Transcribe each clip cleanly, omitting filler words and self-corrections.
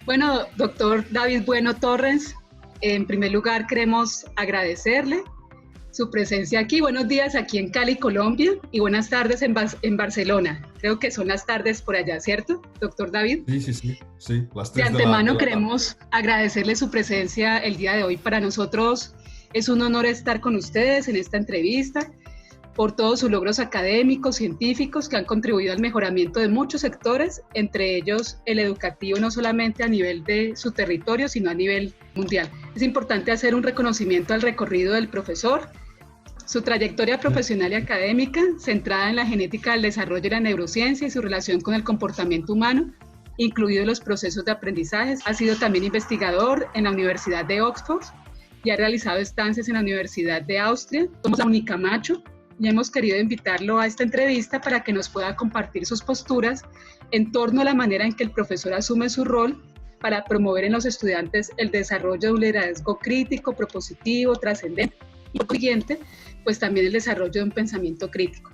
Bueno, doctor David Bueno Torres, en primer lugar queremos agradecerle su presencia aquí. Buenos días aquí en Cali, Colombia, y buenas tardes en Barcelona. Creo que son las tardes por allá, ¿cierto, doctor David? Sí, las De 3 de antemano la tarde. queremos agradecerle su presencia el día de hoy. Para nosotros es un honor estar con ustedes en esta entrevista, por todos sus logros académicos, científicos, que han contribuido al mejoramiento de muchos sectores, entre ellos el educativo, no solamente a nivel de su territorio, sino a nivel mundial. Es importante hacer un reconocimiento al recorrido del profesor, su trayectoria profesional y académica, centrada en la genética del desarrollo y la neurociencia y su relación con el comportamiento humano, incluidos los procesos de aprendizaje. Ha sido también investigador en la Universidad de Oxford y ha realizado estancias en la Universidad de Austria. Somos la Unicamacho y hemos querido invitarlo a esta entrevista para que nos pueda compartir sus posturas en torno a la manera en que el profesor asume su rol para promover en los estudiantes el desarrollo de un liderazgo crítico, propositivo, trascendente y, por consiguiente, pues también el desarrollo de un pensamiento crítico.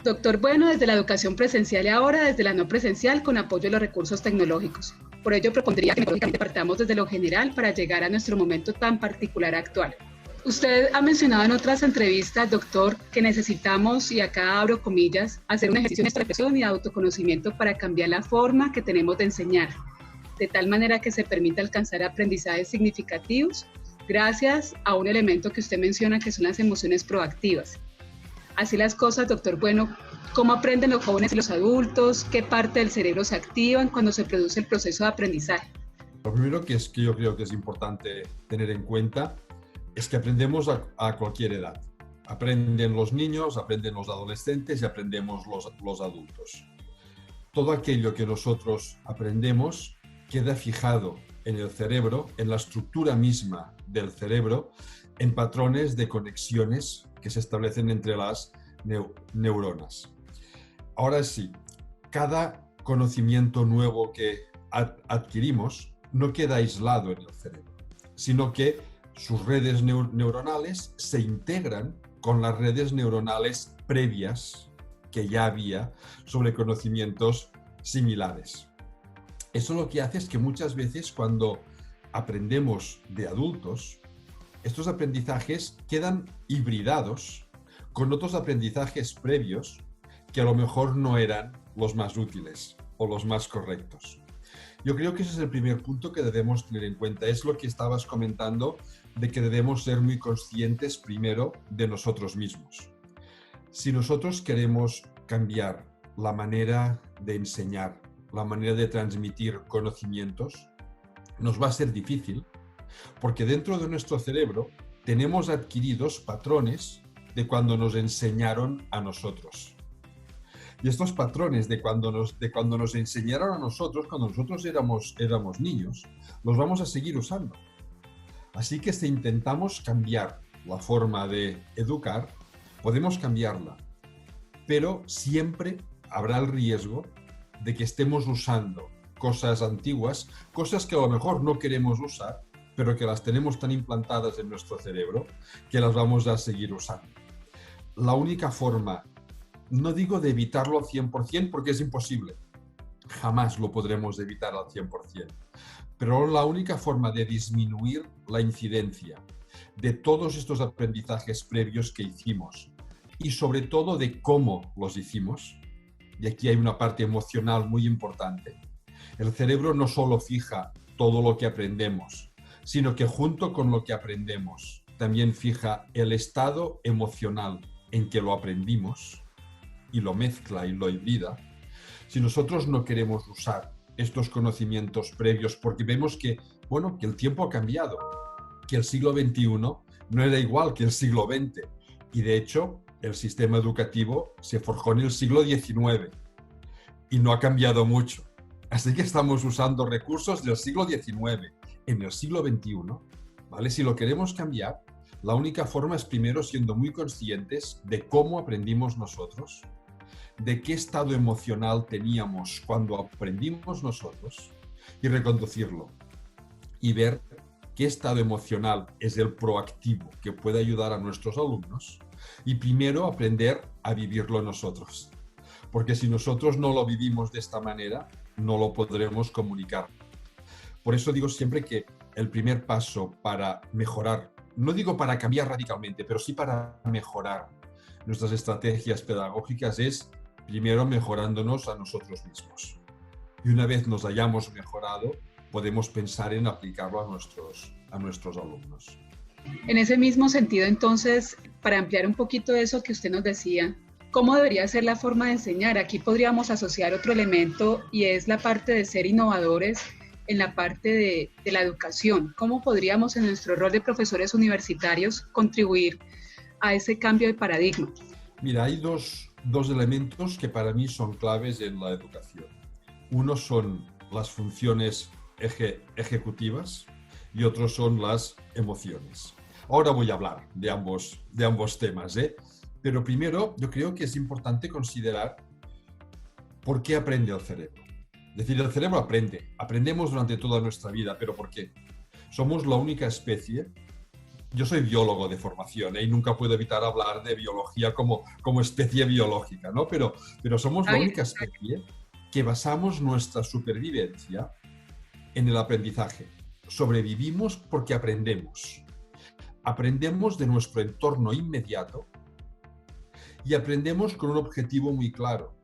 Doctor Bueno, desde la educación presencial y ahora desde la no presencial, con apoyo de los recursos tecnológicos. Por ello propondría que metodológicamente partamos desde lo general para llegar a nuestro momento tan particular actual. Usted ha mencionado en otras entrevistas, doctor, que necesitamos, y acá abro comillas, hacer un ejercicio de reflexión y de autoconocimiento para cambiar la forma que tenemos de enseñar, de tal manera que se permita alcanzar aprendizajes significativos gracias a un elemento que usted menciona, que son las emociones proactivas. Así las cosas, doctor Bueno, ¿cómo aprenden los jóvenes y los adultos? ¿Qué parte del cerebro se activan cuando se produce el proceso de aprendizaje? Lo primero que yo creo que es importante tener en cuenta es que aprendemos a cualquier edad. Aprenden los niños, aprenden los adolescentes y aprendemos los adultos. Todo aquello que nosotros aprendemos queda fijado en el cerebro, en la estructura misma del cerebro, en patrones de conexiones que se establecen entre las neuronas. Ahora sí, cada conocimiento nuevo que adquirimos no queda aislado en el cerebro, sino que sus redes neuronales se integran con las redes neuronales previas que ya había sobre conocimientos similares. Eso lo que hace es que muchas veces cuando aprendemos de adultos, estos aprendizajes quedan hibridados con otros aprendizajes previos que a lo mejor no eran los más útiles o los más correctos. Yo creo que ese es el primer punto que debemos tener en cuenta. Es lo que estabas comentando, de que debemos ser muy conscientes primero de nosotros mismos. Si nosotros queremos cambiar la manera de enseñar, la manera de transmitir conocimientos, nos va a ser difícil, porque dentro de nuestro cerebro tenemos adquiridos patrones de cuando nos enseñaron a nosotros. Y estos patrones de cuando nos enseñaron a nosotros, cuando nosotros éramos niños, los vamos a seguir usando. Así que si intentamos cambiar la forma de educar, podemos cambiarla, pero siempre habrá el riesgo de que estemos usando cosas antiguas, cosas que a lo mejor no queremos usar, pero que las tenemos tan implantadas en nuestro cerebro que las vamos a seguir usando. La única forma, no digo de evitarlo al 100% porque es imposible, jamás lo podremos evitar al 100%, pero la única forma de disminuir la incidencia de todos estos aprendizajes previos que hicimos y sobre todo de cómo los hicimos, y aquí hay una parte emocional muy importante. El cerebro no solo fija todo lo que aprendemos, sino que junto con lo que aprendemos también fija el estado emocional en que lo aprendimos y lo mezcla y lo hibrida. Si nosotros no queremos usar estos conocimientos previos porque vemos que el tiempo ha cambiado, que el siglo XXI no era igual que el siglo XX y de hecho el sistema educativo se forjó en el siglo XIX y no ha cambiado mucho. Así que estamos usando recursos del siglo XIX en el siglo XXI, ¿vale? Si lo queremos cambiar, la única forma es primero siendo muy conscientes de cómo aprendimos nosotros, de qué estado emocional teníamos cuando aprendimos nosotros y reconducirlo y ver qué estado emocional es el proactivo que puede ayudar a nuestros alumnos y primero aprender a vivirlo nosotros. Porque si nosotros no lo vivimos de esta manera, no lo podremos comunicar. Por eso digo siempre que el primer paso para mejorar, no digo para cambiar radicalmente, pero sí para mejorar nuestras estrategias pedagógicas es primero mejorándonos a nosotros mismos. Y una vez nos hayamos mejorado, podemos pensar en aplicarlo a nuestros alumnos. En ese mismo sentido, entonces, para ampliar un poquito eso que usted nos decía, ¿cómo debería ser la forma de enseñar? Aquí podríamos asociar otro elemento y es la parte de ser innovadores en la parte de la educación. ¿Cómo podríamos en nuestro rol de profesores universitarios contribuir a ese cambio de paradigma? Mira, hay dos elementos que para mí son claves en la educación. Uno son las funciones ejecutivas y otro son las emociones. Ahora voy a hablar de ambos temas, pero primero yo creo que es importante considerar por qué aprende el cerebro. Es decir, el cerebro aprendemos durante toda nuestra vida, pero ¿por qué? Somos la única especie. Yo soy biólogo de formación y nunca puedo evitar hablar de biología como especie biológica, ¿no? Pero somos la única especie que basamos nuestra supervivencia en el aprendizaje. Sobrevivimos porque aprendemos. Aprendemos de nuestro entorno inmediato y aprendemos con un objetivo muy claro,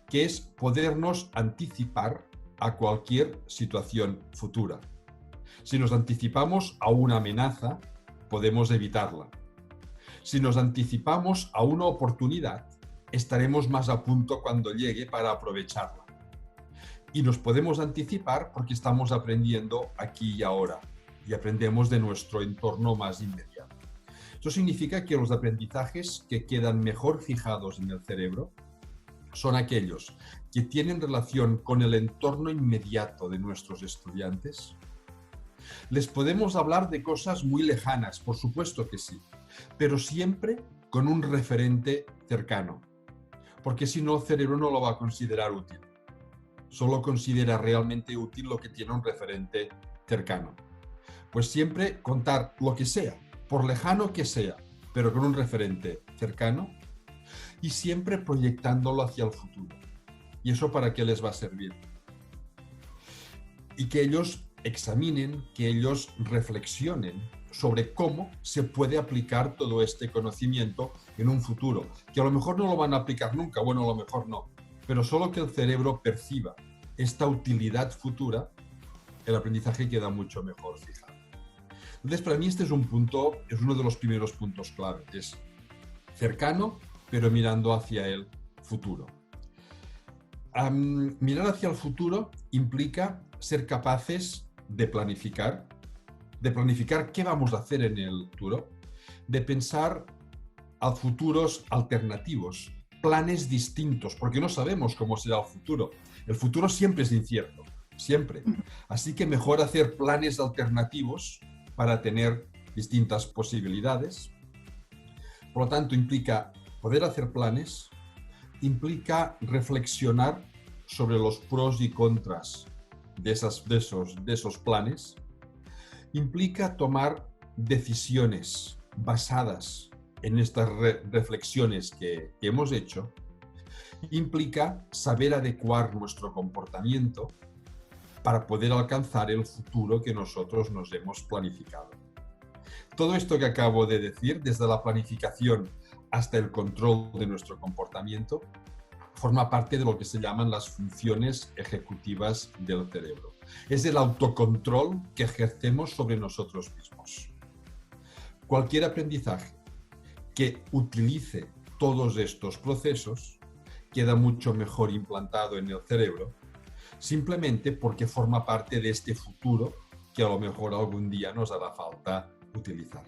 que es podernos anticipar a cualquier situación futura. Si nos anticipamos a una amenaza, podemos evitarla. Si nos anticipamos a una oportunidad, estaremos más a punto cuando llegue para aprovecharla. Y nos podemos anticipar porque estamos aprendiendo aquí y ahora y aprendemos de nuestro entorno más inmediato. Eso significa que los aprendizajes que quedan mejor fijados en el cerebro son aquellos que tienen relación con el entorno inmediato de nuestros estudiantes. Les podemos hablar de cosas muy lejanas, por supuesto que sí, pero siempre con un referente cercano, porque si no el cerebro no lo va a considerar útil. Solo considera realmente útil lo que tiene un referente cercano. Pues siempre contar lo que sea, por lejano que sea, pero con un referente cercano y siempre proyectándolo hacia el futuro. ¿Y eso para qué les va a servir? Y que ellos examinen, que ellos reflexionen sobre cómo se puede aplicar todo este conocimiento en un futuro, que a lo mejor no lo van a aplicar nunca, bueno, a lo mejor no, pero solo que el cerebro perciba esta utilidad futura, el aprendizaje queda mucho mejor fijado. Entonces, para mí este es uno de los primeros puntos clave, es cercano, pero mirando hacia el futuro. Mirar hacia el futuro implica ser capaces de planificar qué vamos a hacer en el futuro, de pensar a futuros alternativos, planes distintos, porque no sabemos cómo será el futuro. El futuro siempre es incierto, siempre. Así que mejor hacer planes alternativos para tener distintas posibilidades. Por lo tanto, implica poder hacer planes, implica reflexionar sobre los pros y contras de esos planes, implica tomar decisiones basadas en estas reflexiones que hemos hecho, implica saber adecuar nuestro comportamiento para poder alcanzar el futuro que nosotros nos hemos planificado. Todo esto que acabo de decir, desde la planificación hasta el control de nuestro comportamiento, forma parte de lo que se llaman las funciones ejecutivas del cerebro. Es el autocontrol que ejercemos sobre nosotros mismos. Cualquier aprendizaje que utilice todos estos procesos queda mucho mejor implantado en el cerebro, simplemente porque forma parte de este futuro que a lo mejor algún día nos hará falta utilizar.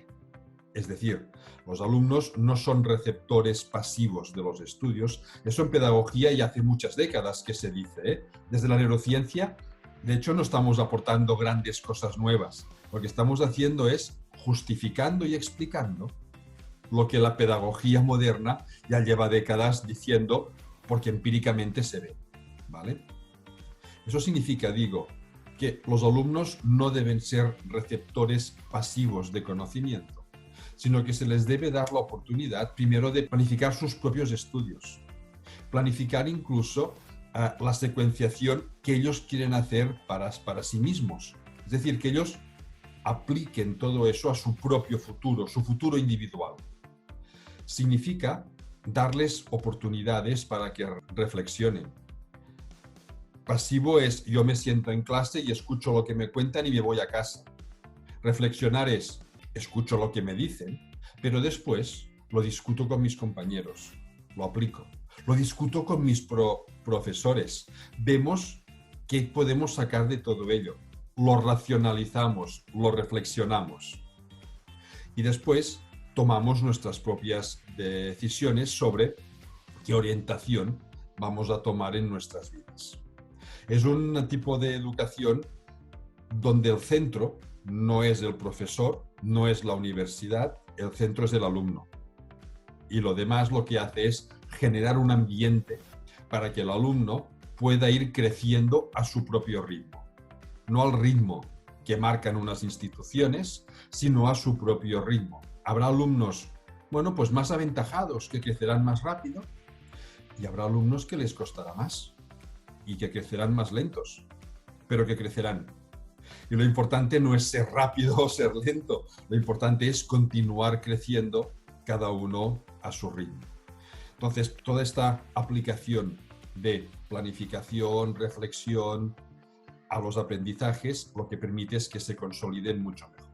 Es decir, los alumnos no son receptores pasivos de los estudios. Eso en pedagogía ya hace muchas décadas que se dice, Desde la neurociencia, de hecho, no estamos aportando grandes cosas nuevas. Lo que estamos haciendo es justificando y explicando lo que la pedagogía moderna ya lleva décadas diciendo, porque empíricamente se ve, ¿vale? Eso significa, que los alumnos no deben ser receptores pasivos de conocimiento, sino que se les debe dar la oportunidad primero de planificar sus propios estudios, planificar incluso la secuenciación que ellos quieren hacer para sí mismos. Es Es decir, que ellos apliquen todo eso a su propio futuro, su futuro individual. Significa darles oportunidades para que reflexionen. Pasivo es yo me siento en clase y escucho lo que me cuentan y me voy a casa. Reflexionar es escucho lo que me dicen, pero después lo discuto con mis compañeros, lo aplico. Lo discuto con mis profesores. Vemos qué podemos sacar de todo ello. Lo racionalizamos, lo reflexionamos. Y después tomamos nuestras propias decisiones sobre qué orientación vamos a tomar en nuestras vidas. Es un tipo de educación donde el centro no es el profesor, no es la universidad, el centro es el alumno. Y lo demás lo que hace es generar un ambiente para que el alumno pueda ir creciendo a su propio ritmo. No al ritmo que marcan unas instituciones, sino a su propio ritmo. Habrá alumnos, bueno, pues más aventajados, que crecerán más rápido, y habrá alumnos que les costará más y que crecerán más lentos, pero que crecerán. Y lo importante no es ser rápido o ser lento, lo importante es continuar creciendo cada uno a su ritmo. Entonces, toda esta aplicación de planificación, reflexión a los aprendizajes, lo que permite es que se consoliden mucho mejor.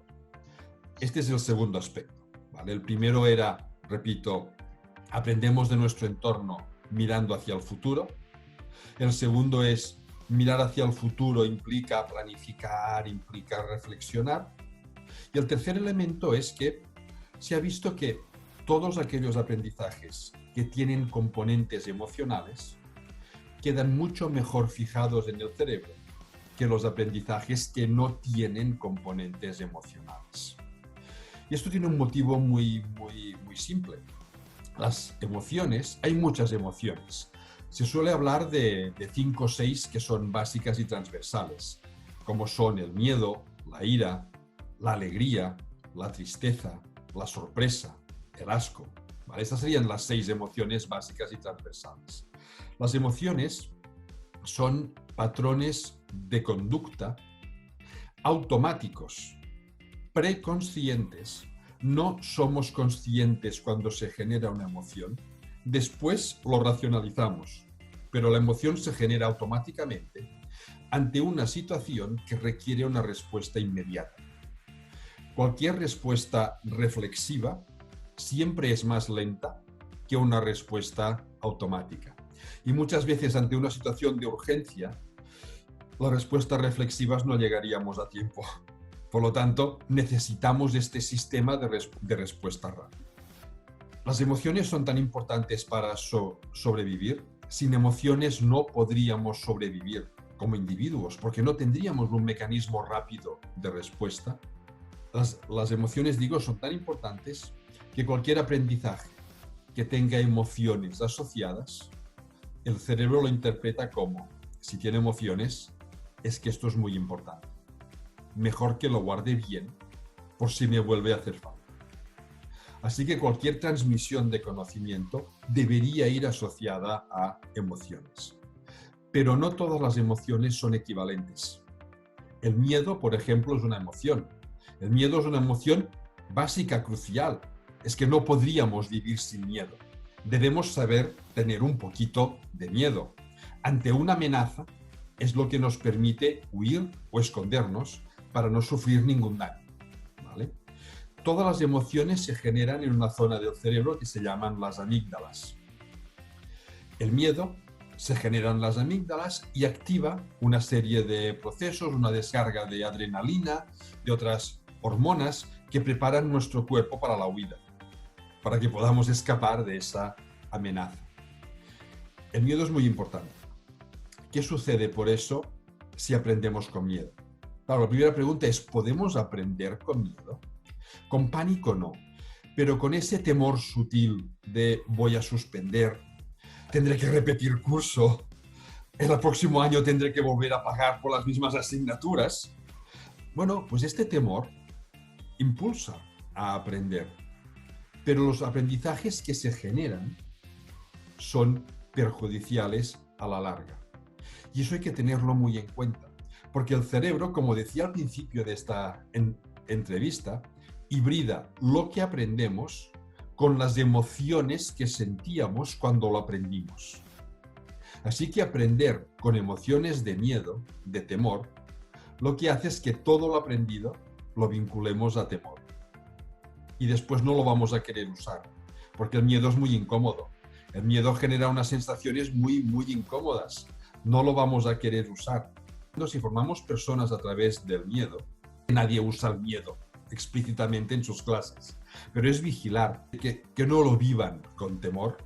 Este es el segundo aspecto, ¿vale? El primero era, repito, aprendemos de nuestro entorno mirando hacia el futuro. El segundo es mirar hacia el futuro implica planificar, implica reflexionar. Y el tercer elemento es que se ha visto que todos aquellos aprendizajes que tienen componentes emocionales quedan mucho mejor fijados en el cerebro que los aprendizajes que no tienen componentes emocionales. Y esto tiene un motivo muy simple. Las emociones, hay muchas emociones. Se suele hablar de 5 o 6 que son básicas y transversales, como son el miedo, la ira, la alegría, la tristeza, la sorpresa, el asco. ¿Vale? Estas serían las 6 emociones básicas y transversales. Las emociones son patrones de conducta automáticos, preconscientes. No somos conscientes cuando se genera una emoción. Después lo racionalizamos, pero la emoción se genera automáticamente ante una situación que requiere una respuesta inmediata. Cualquier respuesta reflexiva siempre es más lenta que una respuesta automática. Y muchas veces ante una situación de urgencia, las respuestas reflexivas no llegaríamos a tiempo. Por lo tanto, necesitamos este sistema de respuesta rápida. Las emociones son tan importantes para sobrevivir. Sin emociones no podríamos sobrevivir como individuos, porque no tendríamos un mecanismo rápido de respuesta. Las emociones, digo, son tan importantes que cualquier aprendizaje que tenga emociones asociadas, el cerebro lo interpreta como, si tiene emociones, es que esto es muy importante. Mejor que lo guarde bien por si me vuelve a hacer falta. Así que cualquier transmisión de conocimiento debería ir asociada a emociones. Pero no todas las emociones son equivalentes. El miedo, por ejemplo, es una emoción. El miedo es una emoción básica, crucial. Es que no podríamos vivir sin miedo. Debemos saber tener un poquito de miedo. Ante una amenaza es lo que nos permite huir o escondernos para no sufrir ningún daño. ¿Vale? Todas las emociones se generan en una zona del cerebro que se llaman las amígdalas. El miedo se genera en las amígdalas y activa una serie de procesos, una descarga de adrenalina, de otras hormonas que preparan nuestro cuerpo para la huida, para que podamos escapar de esa amenaza. El miedo es muy importante. ¿Qué sucede por eso si aprendemos con miedo? Claro, la primera pregunta es, ¿podemos aprender con miedo? Con pánico no, pero con ese temor sutil de voy a suspender, tendré que repetir curso, el próximo año tendré que volver a pagar por las mismas asignaturas. Bueno, pues este temor impulsa a aprender, pero los aprendizajes que se generan son perjudiciales a la larga. Y eso hay que tenerlo muy en cuenta, Porque el cerebro, como decía al principio de esta entrevista, hibrida lo que aprendemos con las emociones que sentíamos cuando lo aprendimos. Así que aprender con emociones de miedo, de temor, lo que hace es que todo lo aprendido lo vinculemos a temor. Y después no lo vamos a querer usar, porque el miedo es muy incómodo. El miedo genera unas sensaciones muy incómodas. No lo vamos a querer usar. Si formamos personas a través del miedo, nadie usa el miedo explícitamente en sus clases, pero es vigilar que no lo vivan con temor.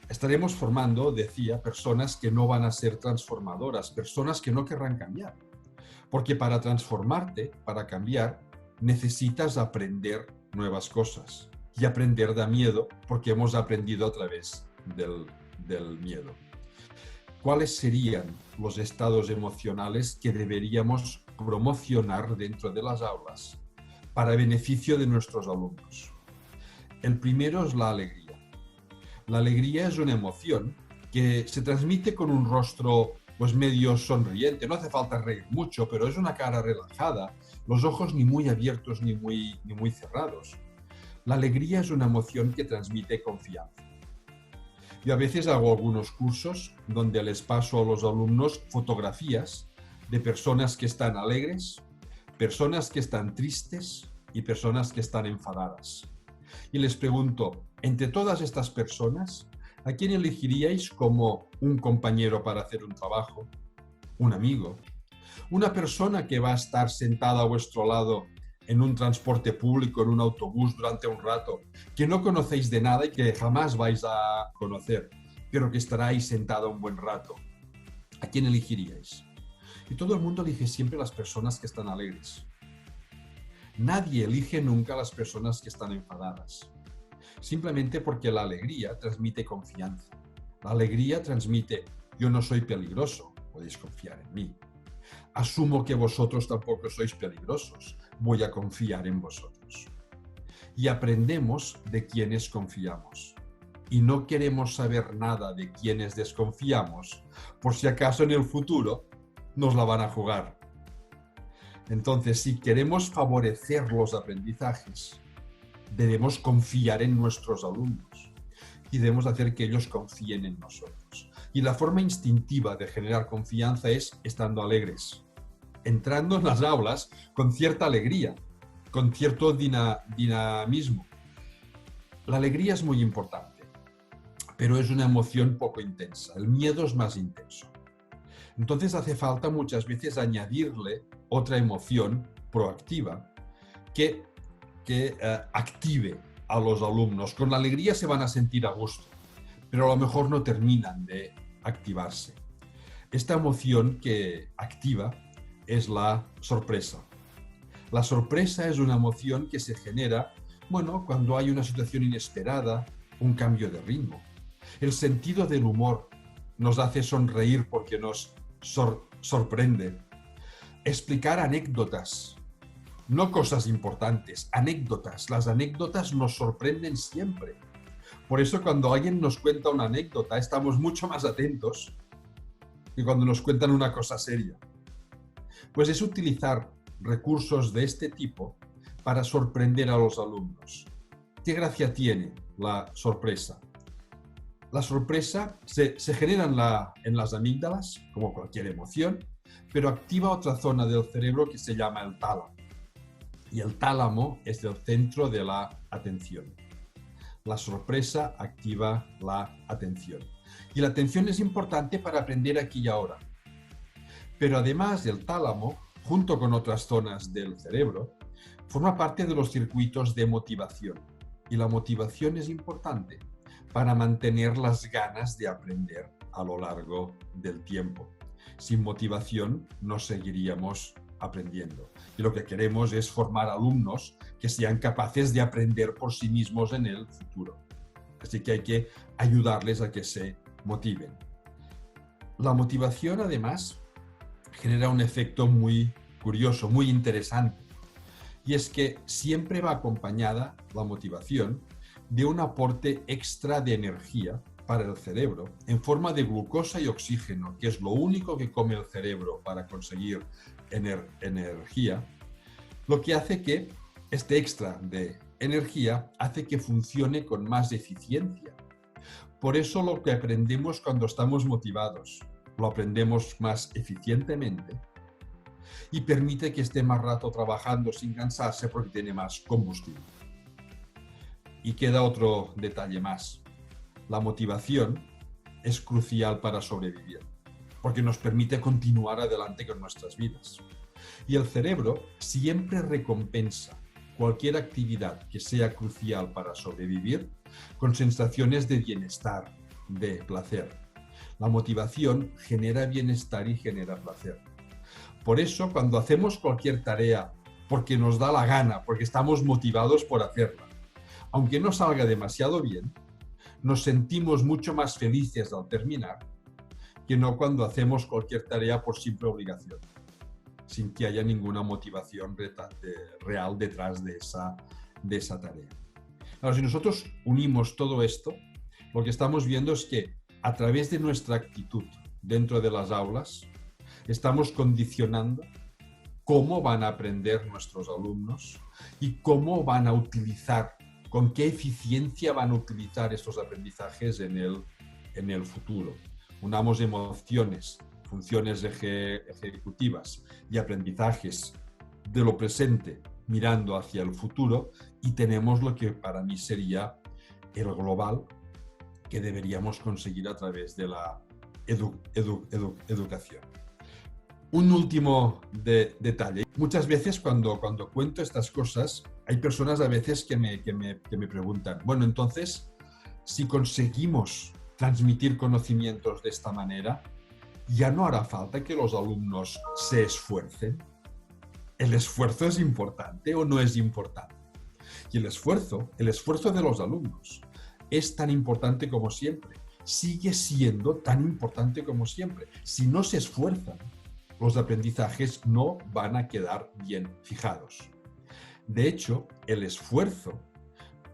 Estaremos formando, decía, personas que no van a ser transformadoras, personas que no querrán cambiar. Porque para transformarte, para cambiar, necesitas aprender nuevas cosas. Y aprender da miedo porque hemos aprendido a través del miedo. ¿Cuáles serían los estados emocionales que deberíamos promocionar dentro de las aulas para beneficio de nuestros alumnos? El primero es la alegría. La alegría es una emoción que se transmite con un rostro pues medio sonriente. No hace falta reír mucho, pero es una cara relajada, los ojos ni muy abiertos ni muy cerrados. La alegría es una emoción que transmite confianza. Yo a veces hago algunos cursos donde les paso a los alumnos fotografías de personas que están alegres, personas que están tristes y personas que están enfadadas. Y les pregunto, entre todas estas personas, ¿a quién elegiríais como un compañero para hacer un trabajo? ¿Un amigo? ¿Una persona que va a estar sentada a vuestro lado en un transporte público, en un autobús durante un rato, que no conocéis de nada y que jamás vais a conocer, pero que estará ahí sentado un buen rato? ¿A quién elegiríais? Y todo el mundo elige siempre las personas que están alegres. Nadie elige nunca a las personas que están enfadadas. Simplemente porque la alegría transmite confianza. La alegría transmite, yo no soy peligroso, podéis confiar en mí. Asumo que vosotros tampoco sois peligrosos, voy a confiar en vosotros. Y aprendemos de quienes confiamos. Y no queremos saber nada de quienes desconfiamos, por si acaso en el futuro nos la van a jugar. Entonces, si queremos favorecer los aprendizajes, debemos confiar en nuestros alumnos y debemos hacer que ellos confíen en nosotros. Y la forma instintiva de generar confianza es estando alegres, entrando en las aulas con cierta alegría, con cierto dinamismo. La alegría es muy importante, pero es una emoción poco intensa. El miedo es más intenso. Entonces hace falta muchas veces añadirle otra emoción proactiva que active a los alumnos. Con la alegría se van a sentir a gusto, pero a lo mejor no terminan de activarse. Esta emoción que activa es la sorpresa. La sorpresa es una emoción que se genera, cuando hay una situación inesperada, un cambio de ritmo. El sentido del humor nos hace sonreír porque nos sorprende. Explicar anécdotas, no cosas importantes, anécdotas. Las anécdotas nos sorprenden siempre. Por eso cuando alguien nos cuenta una anécdota estamos mucho más atentos que cuando nos cuentan una cosa seria. Pues es utilizar recursos de este tipo para sorprender a los alumnos. ¿Qué gracia tiene la sorpresa? La sorpresa se genera en las amígdalas, como cualquier emoción, pero activa otra zona del cerebro que se llama el tálamo. Y el tálamo es el centro de la atención. La sorpresa activa la atención. Y la atención es importante para aprender aquí y ahora. Pero además del tálamo, junto con otras zonas del cerebro, forma parte de los circuitos de motivación. Y la motivación es importante para mantener las ganas de aprender a lo largo del tiempo. Sin motivación no seguiríamos aprendiendo. Y lo que queremos es formar alumnos que sean capaces de aprender por sí mismos en el futuro. Así que hay que ayudarles a que se motiven. La motivación, además, genera un efecto muy curioso, muy interesante. Y es que siempre va acompañada la motivación de un aporte extra de energía para el cerebro en forma de glucosa y oxígeno, que es lo único que come el cerebro para conseguir energía, lo que hace que este extra de energía hace que funcione con más eficiencia. Por eso lo que aprendemos cuando estamos motivados, lo aprendemos más eficientemente y permite que esté más rato trabajando sin cansarse porque tiene más combustible. Y queda otro detalle más. La motivación es crucial para sobrevivir, porque nos permite continuar adelante con nuestras vidas. Y el cerebro siempre recompensa cualquier actividad que sea crucial para sobrevivir con sensaciones de bienestar, de placer. La motivación genera bienestar y genera placer. Por eso, cuando hacemos cualquier tarea porque nos da la gana, porque estamos motivados por hacerla, aunque no salga demasiado bien, nos sentimos mucho más felices al terminar que no cuando hacemos cualquier tarea por simple obligación, sin que haya ninguna motivación real detrás de esa tarea. Ahora, si nosotros unimos todo esto, lo que estamos viendo es que a través de nuestra actitud dentro de las aulas, estamos condicionando cómo van a aprender nuestros alumnos y cómo van a utilizar, con qué eficiencia van a utilizar estos aprendizajes en el futuro. Unamos emociones, funciones ejecutivas y aprendizajes de lo presente mirando hacia el futuro y tenemos lo que para mí sería el global que deberíamos conseguir a través de la educación. Un último detalle. Muchas veces cuando cuento estas cosas, hay personas a veces que me preguntan, bueno, entonces, si conseguimos transmitir conocimientos de esta manera, ¿ya no hará falta que los alumnos se esfuercen? ¿El esfuerzo es importante o no es importante? Y el esfuerzo de los alumnos es tan importante como siempre. Sigue siendo tan importante como siempre. Si no se esfuerzan, los aprendizajes no van a quedar bien fijados. De hecho, el esfuerzo,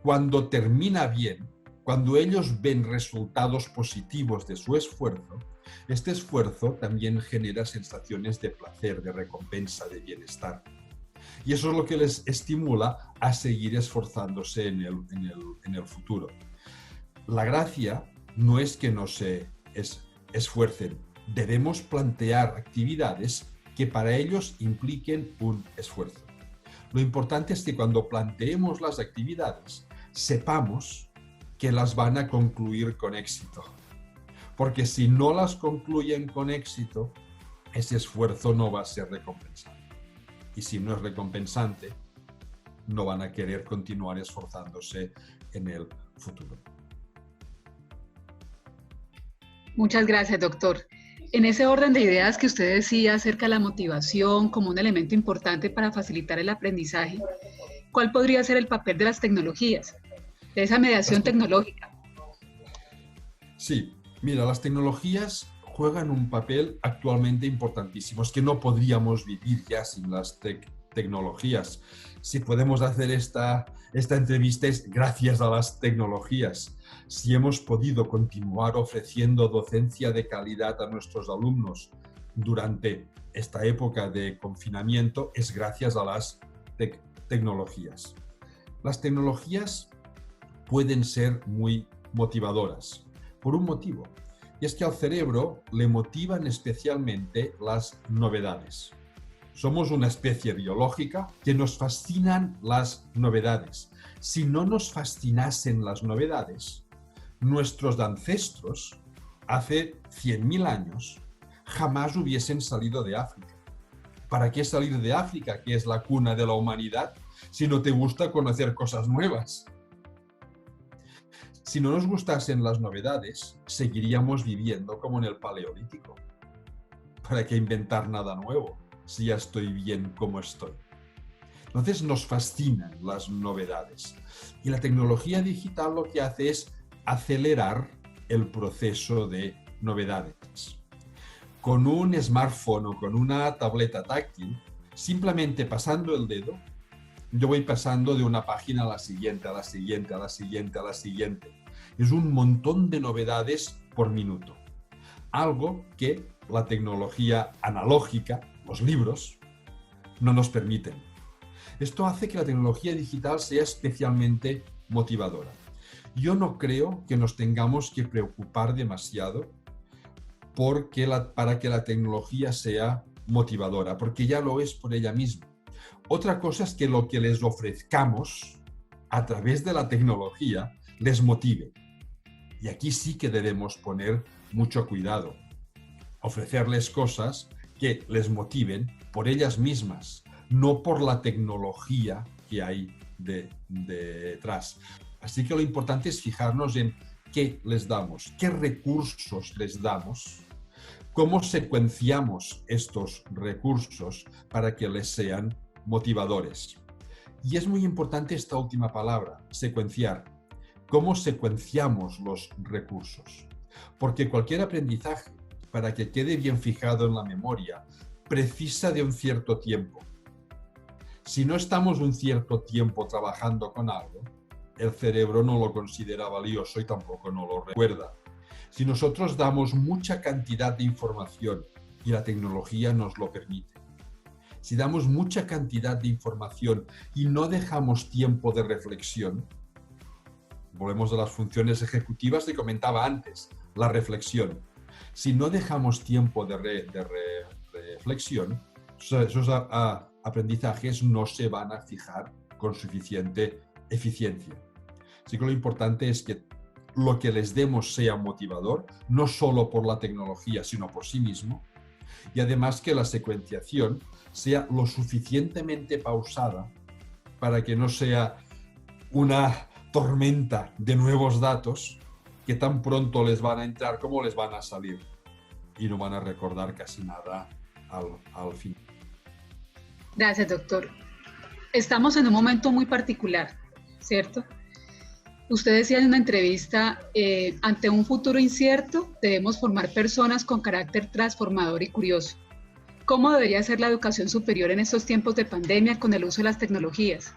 cuando termina bien, cuando ellos ven resultados positivos de su esfuerzo, este esfuerzo también genera sensaciones de placer, de recompensa, de bienestar. Y eso es lo que les estimula a seguir esforzándose en el futuro. La gracia no es que no se esfuercen. Debemos plantear actividades que para ellos impliquen un esfuerzo. Lo importante es que cuando planteemos las actividades, sepamos que las van a concluir con éxito. Porque si no las concluyen con éxito, ese esfuerzo no va a ser recompensado. Y si no es recompensante, no van a querer continuar esforzándose en el futuro. Muchas gracias, doctor. En ese orden de ideas que usted decía acerca de la motivación como un elemento importante para facilitar el aprendizaje, ¿cuál podría ser el papel de las tecnologías, de esa mediación tecnológica? Sí, mira, las tecnologías juegan un papel actualmente importantísimo. Es que no podríamos vivir ya sin las tecnologías. Si podemos hacer esta entrevista es gracias a las tecnologías. Si hemos podido continuar ofreciendo docencia de calidad a nuestros alumnos durante esta época de confinamiento, es gracias a las tecnologías. Las tecnologías pueden ser muy motivadoras, por un motivo, y es que al cerebro le motivan especialmente las novedades. Somos una especie biológica que nos fascinan las novedades. Si no nos fascinasen las novedades, nuestros ancestros, hace 100.000 años, jamás hubiesen salido de África. ¿Para qué salir de África, que es la cuna de la humanidad, si no te gusta conocer cosas nuevas? Si no nos gustasen las novedades, seguiríamos viviendo como en el Paleolítico. ¿Para qué inventar nada nuevo si ya estoy bien como estoy? Entonces nos fascinan las novedades. Y la tecnología digital lo que hace es acelerar el proceso de novedades. Con un smartphone o con una tableta táctil, simplemente pasando el dedo, yo voy pasando de una página a la siguiente, a la siguiente, a la siguiente, a la siguiente. Es un montón de novedades por minuto. Algo que la tecnología analógica, los libros, no nos permiten. Esto hace que la tecnología digital sea especialmente motivadora. Yo no creo que nos tengamos que preocupar demasiado para que la tecnología sea motivadora, porque ya lo es por ella misma. Otra cosa es que lo que les ofrezcamos a través de la tecnología les motive. Y aquí sí que debemos poner mucho cuidado. Ofrecerles cosas que les motiven por ellas mismas, no por la tecnología que hay detrás. Así que lo importante es fijarnos en qué les damos, qué recursos les damos, cómo secuenciamos estos recursos para que les sean motivadores. Y es muy importante esta última palabra, secuenciar. ¿Cómo secuenciamos los recursos? Porque cualquier aprendizaje, para que quede bien fijado en la memoria, precisa de un cierto tiempo. Si no estamos un cierto tiempo trabajando con algo, el cerebro no lo considera valioso y tampoco no lo recuerda. Si nosotros damos mucha cantidad de información y la tecnología nos lo permite, si damos mucha cantidad de información y no dejamos tiempo de reflexión, volvemos a las funciones ejecutivas que comentaba antes, la reflexión. Si no dejamos tiempo de reflexión, esos aprendizajes no se van a fijar con suficiente eficiencia. Así que lo importante es que lo que les demos sea motivador, no solo por la tecnología, sino por sí mismo, y además que la secuenciación sea lo suficientemente pausada para que no sea una tormenta de nuevos datos que tan pronto les van a entrar como les van a salir y no van a recordar casi nada al fin. Gracias, doctor. Estamos en un momento muy particular, ¿cierto? Usted decía en una entrevista, ante un futuro incierto, debemos formar personas con carácter transformador y curioso. ¿Cómo debería ser la educación superior en estos tiempos de pandemia con el uso de las tecnologías?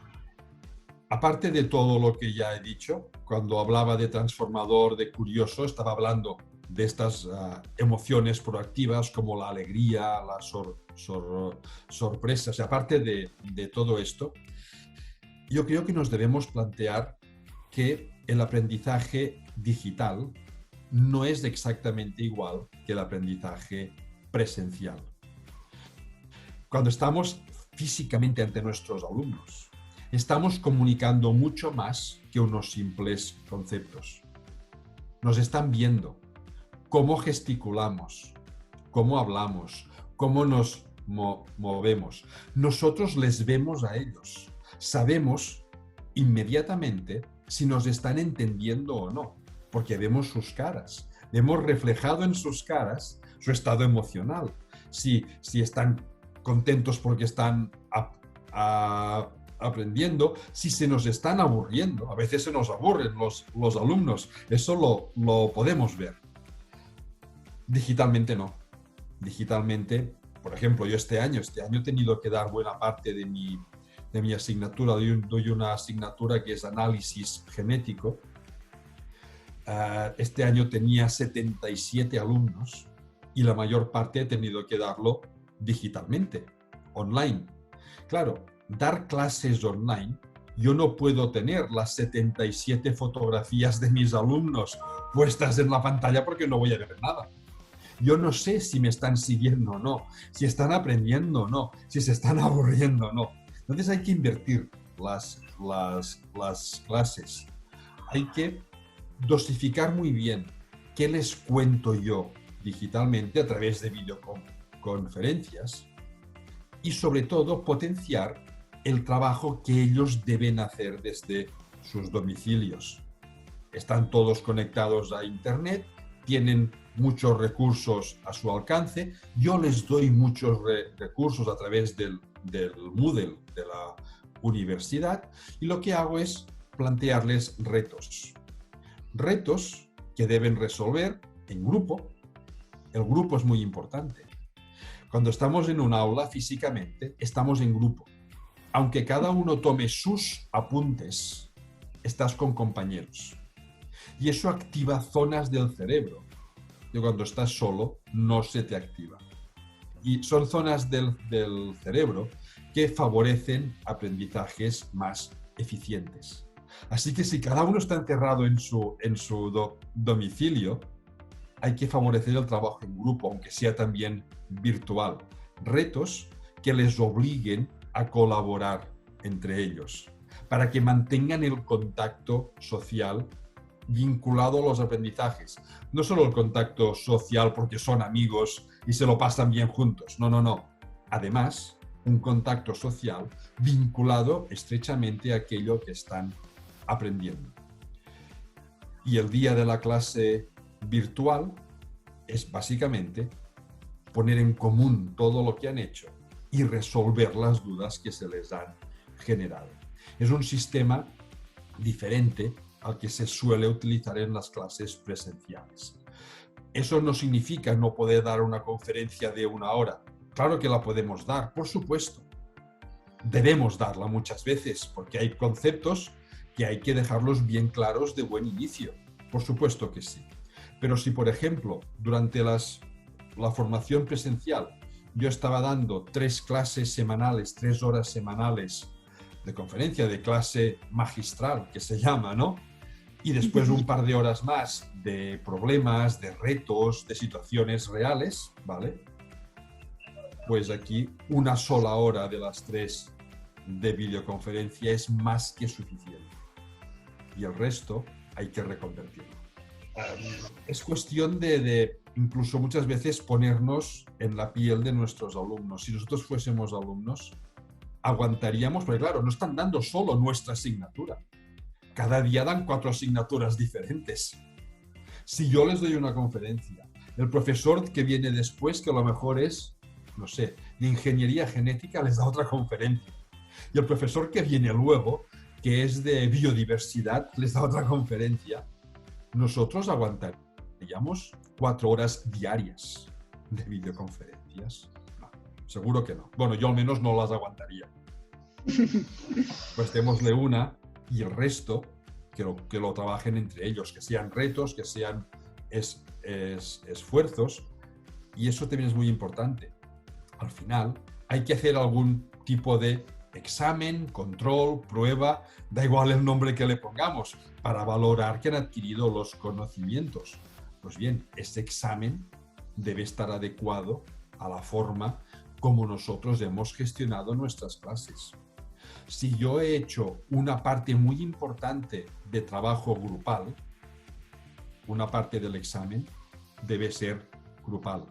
Aparte de todo lo que ya he dicho, cuando hablaba de transformador, de curioso, estaba hablando de estas emociones proactivas como la alegría, la sorpresa. O sea, aparte de todo esto, yo creo que nos debemos plantear que el aprendizaje digital no es exactamente igual que el aprendizaje presencial. Cuando estamos físicamente ante nuestros alumnos, estamos comunicando mucho más que unos simples conceptos. Nos están viendo cómo gesticulamos, cómo hablamos, cómo nos movemos. Nosotros les vemos a ellos. Sabemos inmediatamente si nos están entendiendo o no, porque vemos sus caras. Vemos reflejado en sus caras su estado emocional. Si están contentos porque están aprendiendo, si se nos están aburriendo. A veces se nos aburren los alumnos. Eso lo podemos ver. Digitalmente no. Digitalmente, por ejemplo, yo este año he tenido que dar buena parte de mi asignatura. Doy una asignatura que es análisis genético. Este año tenía 77 alumnos y la mayor parte he tenido que darlo digitalmente, online. Claro, dar clases online, yo no puedo tener las 77 fotografías de mis alumnos puestas en la pantalla porque no voy a ver nada. Yo no sé si me están siguiendo o no, si están aprendiendo o no, si se están aburriendo o no. Entonces hay que invertir las clases. Hay que dosificar muy bien qué les cuento yo digitalmente a través de videoconferencias y sobre todo potenciar el trabajo que ellos deben hacer desde sus domicilios. Están todos conectados a Internet, tienen muchos recursos a su alcance. Yo les doy muchos recursos a través del Moodle de la universidad y lo que hago es plantearles retos. Retos que deben resolver en grupo. El grupo es muy importante. Cuando estamos en un aula físicamente, estamos en grupo. aunque cada uno tome sus apuntes, estás con compañeros. Y eso activa zonas del cerebro que cuando estás solo no se te activa. Y son zonas del cerebro que favorecen aprendizajes más eficientes. Así que si cada uno está encerrado en su domicilio, hay que favorecer el trabajo en grupo, aunque sea también virtual. Retos que les obliguen a colaborar entre ellos, para que mantengan el contacto social vinculado a los aprendizajes. No solo el contacto social porque son amigos y se lo pasan bien juntos, no. Además, un contacto social vinculado estrechamente a aquello que están aprendiendo. Y el día de la clase virtual es básicamente poner en común todo lo que han hecho y resolver las dudas que se les han generado. Es un sistema diferente al que se suele utilizar en las clases presenciales. Eso no significa no poder dar una conferencia de 1 hora. Claro que la podemos dar, por supuesto. Debemos darla muchas veces porque hay conceptos que hay que dejarlos bien claros de buen inicio. Por supuesto que sí. Pero si, por ejemplo, durante la formación presencial yo estaba dando 3 clases semanales, 3 horas semanales de conferencia, de clase magistral, que se llama, ¿no? Y después un par de horas más de problemas, de retos, de situaciones reales, ¿vale? Pues aquí 1 sola hora de las 3 de videoconferencia es más que suficiente. Y el resto hay que reconvertirlo. Es cuestión de incluso muchas veces ponernos en la piel de nuestros alumnos. Si nosotros fuésemos alumnos, aguantaríamos, porque claro, no están dando solo nuestra asignatura. Cada día dan 4 asignaturas diferentes. Si yo les doy una conferencia, el profesor que viene después, que a lo mejor es, no sé, de ingeniería genética, les da otra conferencia. Y el profesor que viene luego, que es de biodiversidad, les da otra conferencia. Nosotros aguantaríamos 4 horas diarias de videoconferencias. No, seguro que no. Bueno, yo al menos no las aguantaría. Pues démosle una y el resto que lo trabajen entre ellos, que sean retos, que sean esfuerzos. Y eso también es muy importante. Al final hay que hacer algún tipo de examen, control, prueba, da igual el nombre que le pongamos, para valorar que han adquirido los conocimientos. Pues bien, ese examen debe estar adecuado a la forma como nosotros hemos gestionado nuestras clases. Si yo he hecho una parte muy importante de trabajo grupal, una parte del examen debe ser grupal.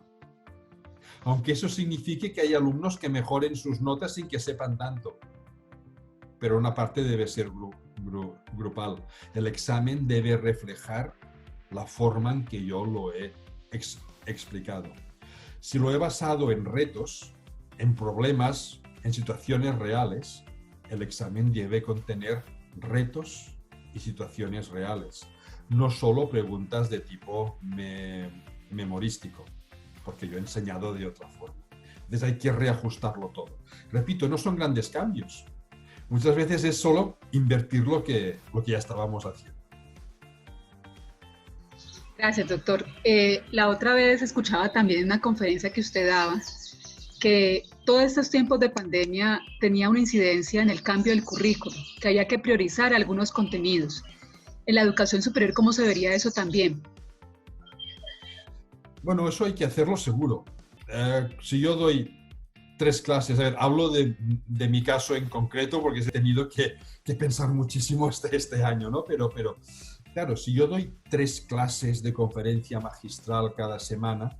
Aunque eso signifique que hay alumnos que mejoren sus notas sin que sepan tanto. Pero una parte debe ser grupal. El examen debe reflejar la forma en que yo lo he explicado. Si lo he basado en retos, en problemas, en situaciones reales, el examen debe contener retos y situaciones reales. No solo preguntas de tipo memorístico, porque yo he enseñado de otra forma. Entonces hay que reajustarlo todo. Repito, no son grandes cambios. Muchas veces es solo invertir lo que ya estábamos haciendo. Gracias, doctor. La otra vez escuchaba también en una conferencia que usted daba que todos estos tiempos de pandemia tenía una incidencia en el cambio del currículo, que había que priorizar algunos contenidos. En la educación superior, ¿cómo se vería eso también? Bueno, eso hay que hacerlo seguro. Si yo doy 3 clases, a ver, hablo de mi caso en concreto porque he tenido que pensar muchísimo este año, ¿no? Pero claro, si yo doy 3 clases de conferencia magistral cada semana,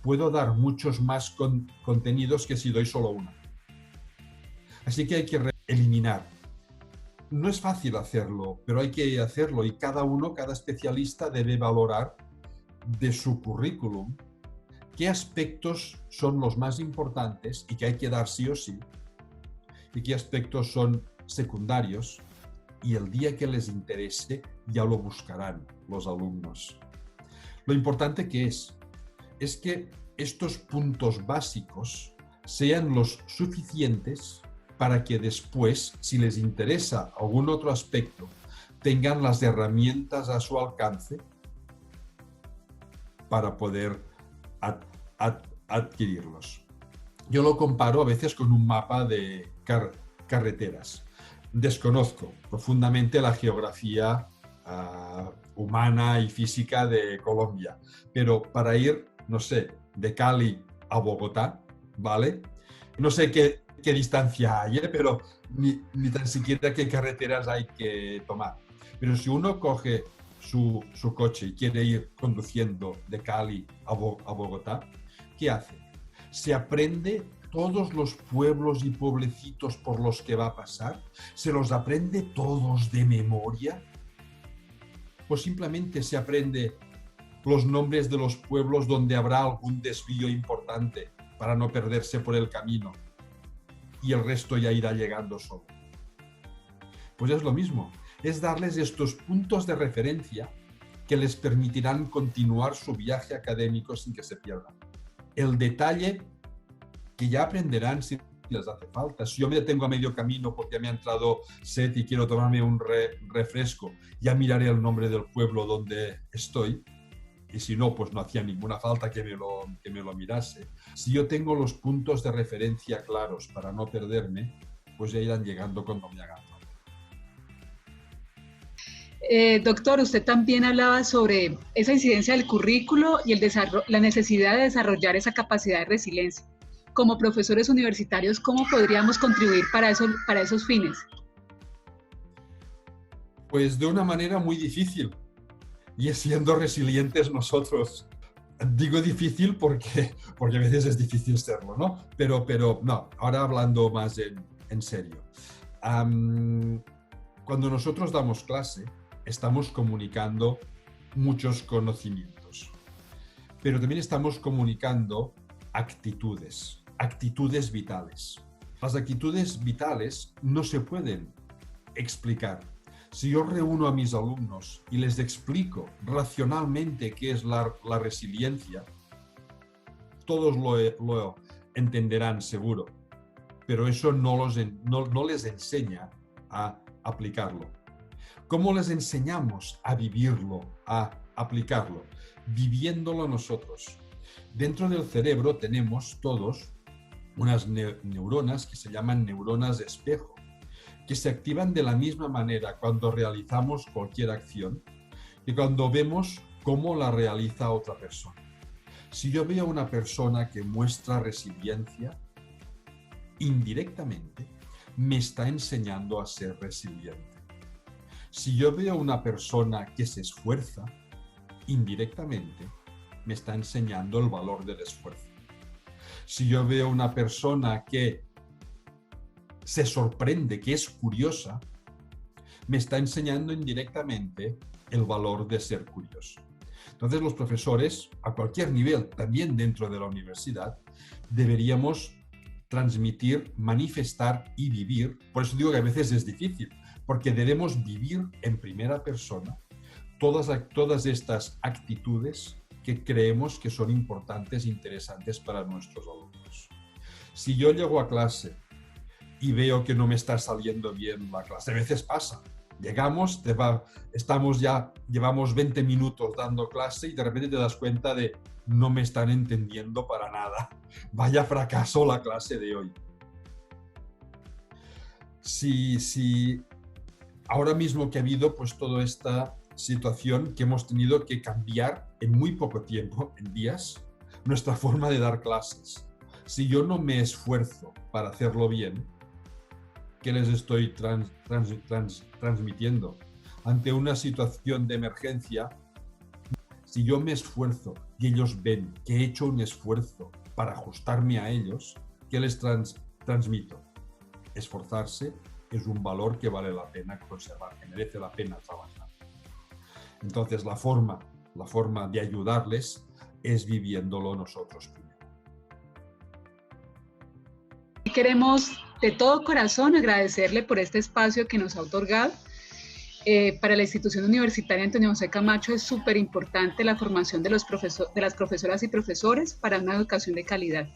puedo dar muchos más contenidos que si doy solo una. Así que hay que eliminar. No es fácil hacerlo, pero hay que hacerlo y cada especialista debe valorar de su currículum qué aspectos son los más importantes y que hay que dar sí o sí, y qué aspectos son secundarios, y el día que les interese ya lo buscarán los alumnos. Lo importante que es que estos puntos básicos sean los suficientes para que después, si les interesa algún otro aspecto, tengan las herramientas a su alcance para poder adquirirlos. Yo lo comparo a veces con un mapa de carreteras. Desconozco profundamente la geografía humana y física de Colombia, pero para ir, no sé, de Cali a Bogotá, ¿vale? No sé qué distancia hay, pero ni tan siquiera qué carreteras hay que tomar. Pero si uno coge su coche y quiere ir conduciendo de Cali a Bogotá, ¿qué hace? Se aprende todos los pueblos y pueblecitos por los que va a pasar, se los aprende todos de memoria, o simplemente se aprende los nombres de los pueblos donde habrá algún desvío importante para no perderse por el camino y el resto ya irá llegando solo. Pues es lo mismo, es darles estos puntos de referencia que les permitirán continuar su viaje académico sin que se pierdan. El detalle que ya aprenderán si les hace falta. Si yo me detengo a medio camino porque me ha entrado sed y quiero tomarme un refresco, ya miraré el nombre del pueblo donde estoy. Y si no, pues no hacía ninguna falta que me lo mirase. Si yo tengo los puntos de referencia claros para no perderme, pues ya irán llegando cuando me hagan falta. Doctor, usted también hablaba sobre esa incidencia del currículo y la necesidad de desarrollar esa capacidad de resiliencia. Como profesores universitarios, ¿cómo podríamos contribuir para esos fines? Pues de una manera muy difícil, y es siendo resilientes nosotros. Digo difícil porque a veces es difícil serlo, ¿no? Pero no, ahora hablando más en serio. Cuando nosotros damos clase, estamos comunicando muchos conocimientos, pero también estamos comunicando actitudes vitales. Las actitudes vitales no se pueden explicar. Si yo reúno a mis alumnos y les explico racionalmente qué es la resiliencia, todos lo entenderán seguro, pero eso no les enseña a aplicarlo. ¿Cómo les enseñamos a vivirlo, a aplicarlo? Viviéndolo nosotros. Dentro del cerebro tenemos todos unas neuronas que se llaman neuronas de espejo, que se activan de la misma manera cuando realizamos cualquier acción que cuando vemos cómo la realiza otra persona. Si yo veo a una persona que muestra resiliencia, indirectamente me está enseñando a ser resiliente. Si yo veo a una persona que se esfuerza, indirectamente me está enseñando el valor del esfuerzo. Si yo veo a una persona que se sorprende, que es curiosa, me está enseñando indirectamente el valor de ser curioso. Entonces los profesores, a cualquier nivel, también dentro de la universidad, deberíamos transmitir, manifestar y vivir. Por eso digo que a veces es difícil, porque debemos vivir en primera persona todas estas actitudes que creemos que son importantes e interesantes para nuestros alumnos. Si yo llego a clase y veo que no me está saliendo bien la clase, a veces pasa. Llegamos, llevamos 20 minutos dando clase y de repente te das cuenta de no me están entendiendo para nada. Vaya fracaso la clase de hoy. Si ahora mismo que ha habido pues toda esta situación que hemos tenido que cambiar en muy poco tiempo, en días, nuestra forma de dar clases. Si yo no me esfuerzo para hacerlo bien, ¿qué les estoy transmitiendo? Ante una situación de emergencia, si yo me esfuerzo y ellos ven que he hecho un esfuerzo para ajustarme a ellos, ¿qué les transmito? Esforzarse es un valor que vale la pena conservar, que merece la pena trabajar. Entonces la forma de ayudarles es viviéndolo nosotros primero. Queremos de todo corazón agradecerle por este espacio que nos ha otorgado. Para la institución universitaria Antonio José Camacho es súper importante la formación de las profesoras y profesores para una educación de calidad.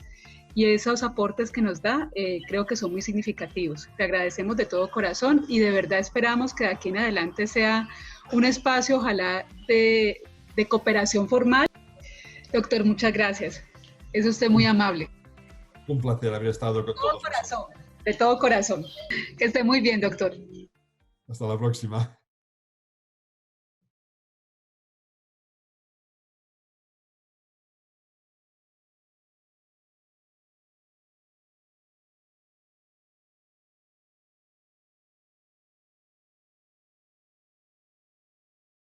y esos aportes que nos da creo que son muy significativos. Te agradecemos de todo corazón y de verdad esperamos que de aquí en adelante sea un espacio, ojalá, de cooperación formal. Doctor, muchas gracias. Es usted muy amable. Un placer haber estado con todos. De todo corazón. Que esté muy bien, doctor. Hasta la próxima.